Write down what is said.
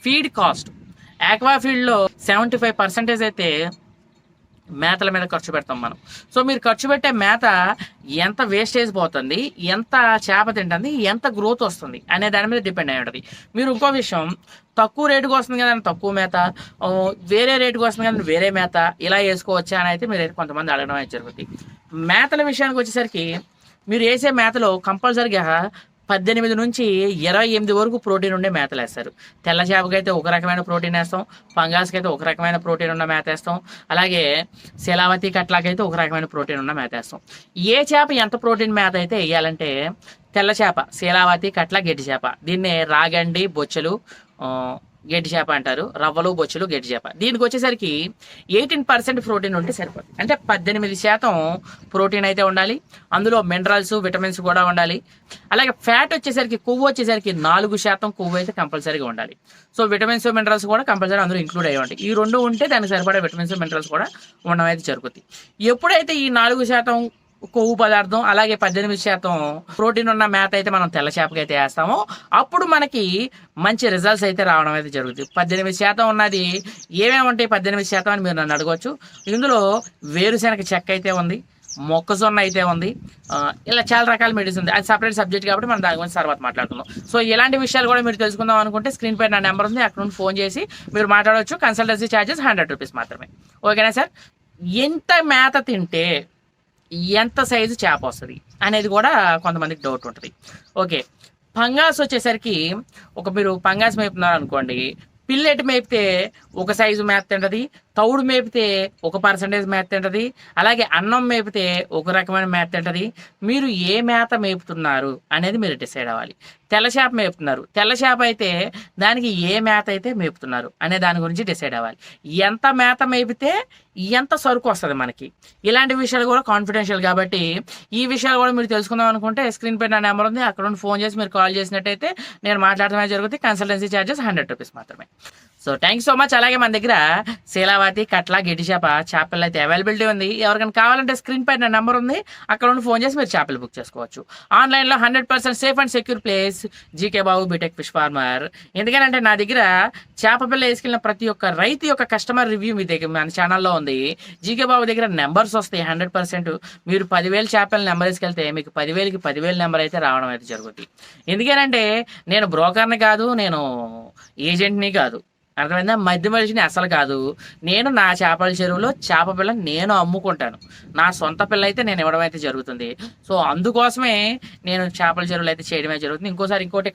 Feed cost aqua ఫీల్డ్లో 75% అయితే మేతల మీద ఖర్చు పెడతాం మనం. సో మీరు ఖర్చు పెట్టే మేత ఎంత వేస్టేజ్ పోతుంది, ఎంత చేప తింటుంది, ఎంత గ్రోత్ వస్తుంది అనే దాని మీద డిపెండ్ అయి ఉంటుంది. మీరు ఇంకో విషయం, తక్కువ రేటుకి వస్తుంది కదా తక్కువ మేత, వేరే రేటుకి వస్తుంది కదా వేరే మేత, ఇలా వేసుకోవచ్చా అని అయితే మీరు కొంతమంది అడగడం అయితే జరుగుతుంది. మేతల విషయానికి వచ్చేసరికి మీరు వేసే మేతలో కంపల్సరీగా 18 నుంచి 28 వరకు ప్రోటీన్ ఉండే మేతలు వేస్తారు. తెల్ల చేపకి అయితే ఒక రకమైన ప్రోటీన్ వేస్తాం, పంగాస్కి అయితే ఒక రకమైన ప్రోటీన్ ఉన్న మేత వేస్తాం, అలాగే శీలావతి కట్లాకైతే ఒక రకమైన ప్రోటీన్ ఉన్న మేత వేస్తాం. ఏ చేప ఎంత ప్రోటీన్ మేత అయితే వేయాలంటే తెల్ల చేప, శీలావతి కట్ల, గెడ్డి చేప, దీన్నే రాగండి బొచ్చలు గెడ్డి చేప అంటారు, రవ్వలు బొచ్చులు గెడ్డి చేప. దీనికి వచ్చేసరికి 18% ప్రోటీన్ ఉంటే సరిపోతుంది. అంటే 18% ప్రోటీన్ అయితే ఉండాలి, అందులో మినరల్స్ విటమిన్స్ కూడా ఉండాలి. అలాగే ఫ్యాట్ వచ్చేసరికి, కొవ్వు వచ్చేసరికి 4% కొవ్వు అయితే కంపల్సరీగా ఉండాలి. సో విటమిన్స్ మినరల్స్ కూడా కంపల్సరీ అందులో ఇంక్లూడ్ అయ్యి ఉంటాయి. ఈ రెండు ఉంటే దానికి సరిపడే విటమిన్స్ మినరల్స్ కూడా ఉండడం అయితే జరుగుతుంది. ఎప్పుడైతే ఈ 4% కొవ్వు పదార్థం అలాగే 18% ప్రోటీన్ ఉన్న మేత అయితే మనం తెల్ల చేపకి అయితే వేస్తామో అప్పుడు మనకి మంచి రిజల్ట్స్ అయితే రావడం అయితే జరుగుతుంది. 18% ఉన్నది ఏమేమి ఉంటాయి 18% అని మీరు నన్ను అడగవచ్చు. ఇందులో వేరుశెనగ చెక్క అయితే ఉంది, మొక్కజొన్న అయితే ఉంది, ఇలా చాలా రకాల మెడిసిన్ ఉంది. అది సపరేట్ సబ్జెక్ట్ కాబట్టి మనం దాని గురించి తర్వాత మాట్లాడుకుందాం. సో ఇలాంటి విషయాలు కూడా మీరు తెలుసుకుందాం అనుకుంటే స్క్రీన్ పై నా నెంబర్ ఉంది, అక్కడ నుండి ఫోన్ చేసి మీరు మాట్లాడవచ్చు. కన్సల్టెన్సీ ఛార్జెస్ 100 రూపీస్ మాత్రమే. ఓకేనా సార్? ఎంత మేత తింటే ఎంత సైజు చేప వస్తుంది అనేది కూడా కొంతమందికి డౌట్ ఉంటుంది. ఓకే, పంగాస్ వచ్చేసరికి మీరు పంగాస్ మేపుతున్నారు అనుకోండి, పిల్లెట్ మేపితే ఒక సైజు మేత తింటది, తౌడు మేపితే 1% మేత తింటది, అలాగే అన్నం మేపితే ఒక రకమైన మేత తింటది. మీరు ఏ మేత మేపుతున్నారు అనేది మీరు డిసైడ్ అవ్వాలి. తెల్ల చేప మేపుతున్నారు, తెల్ల చేప అయితే దానికి ఏ మేత అయితే మేపుతున్నారు అనే దాని గురించి డిసైడ్ అవ్వాలి. ఎంత మేత మేపితే ఎంత సరుకు వస్తుంది మనకి, ఇలాంటి విషయాలు కూడా కాన్ఫిడెన్షియల్ కాబట్టి ఈ విషయాలు కూడా మీరు తెలుసుకుందాం అనుకుంటే స్క్రీన్ పై నా నెంబర్ ఉంది, అక్కడ నుండి ఫోన్ చేసి మీరు కాల్ చేసినట్టయితే నేను మాట్లాడటమే జరుగుతుంది. కన్సల్టెన్సీ ఛార్జెస్ 100 రూపీస్ మాత్రమే. So thank so much. అలాగే మన దగ్గర శీలావతి కట్ల గెడ్డి చేప చేపలు అయితే అవైలబిలిటీ ఉంది. ఎవరికైనా కావాలంటే స్క్రీన్ పై నా నెంబర్ ఉంది, అక్కడ నుండి ఫోన్ చేసి మీరు చేపలు బుక్ చేసుకోవచ్చు. ఆన్లైన్లో 100% safe and secure place GK Babu BTech fish farmer. ఎందుకంటే నా దగ్గర చేప పిల్ల వేసుకెళ్ళిన ప్రతి ఒక్క రైతు యొక్క కస్టమర్ రివ్యూ మీ దగ్గర మన ఛానల్లో ఉంది. జీకే బాబు దగ్గర నెంబర్స్ వస్తాయి 100%. మీరు 10,000 చేపల నెంబర్ వేసుకెళ్తే మీకు 10,000కి 10,000 నెంబర్ అయితే రావడం అయితే జరుగుతుంది. ఎందుకంటే నేను బ్రోకర్ని కాదు, నేను ఏజెంట్ని కాదు, అర్థమైందా? మధ్య మనిషిని అసలు కాదు. నేను నా చేపల చెరువులో చేప పిల్ల నేను అమ్ముకుంటాను, నా సొంత పిల్ల అయితే నేను ఇవ్వడం అయితే జరుగుతుంది. సో అందుకోసమే నేను చేపల చెరువులు అయితే చేయడమే జరుగుతుంది. ఇంకోటి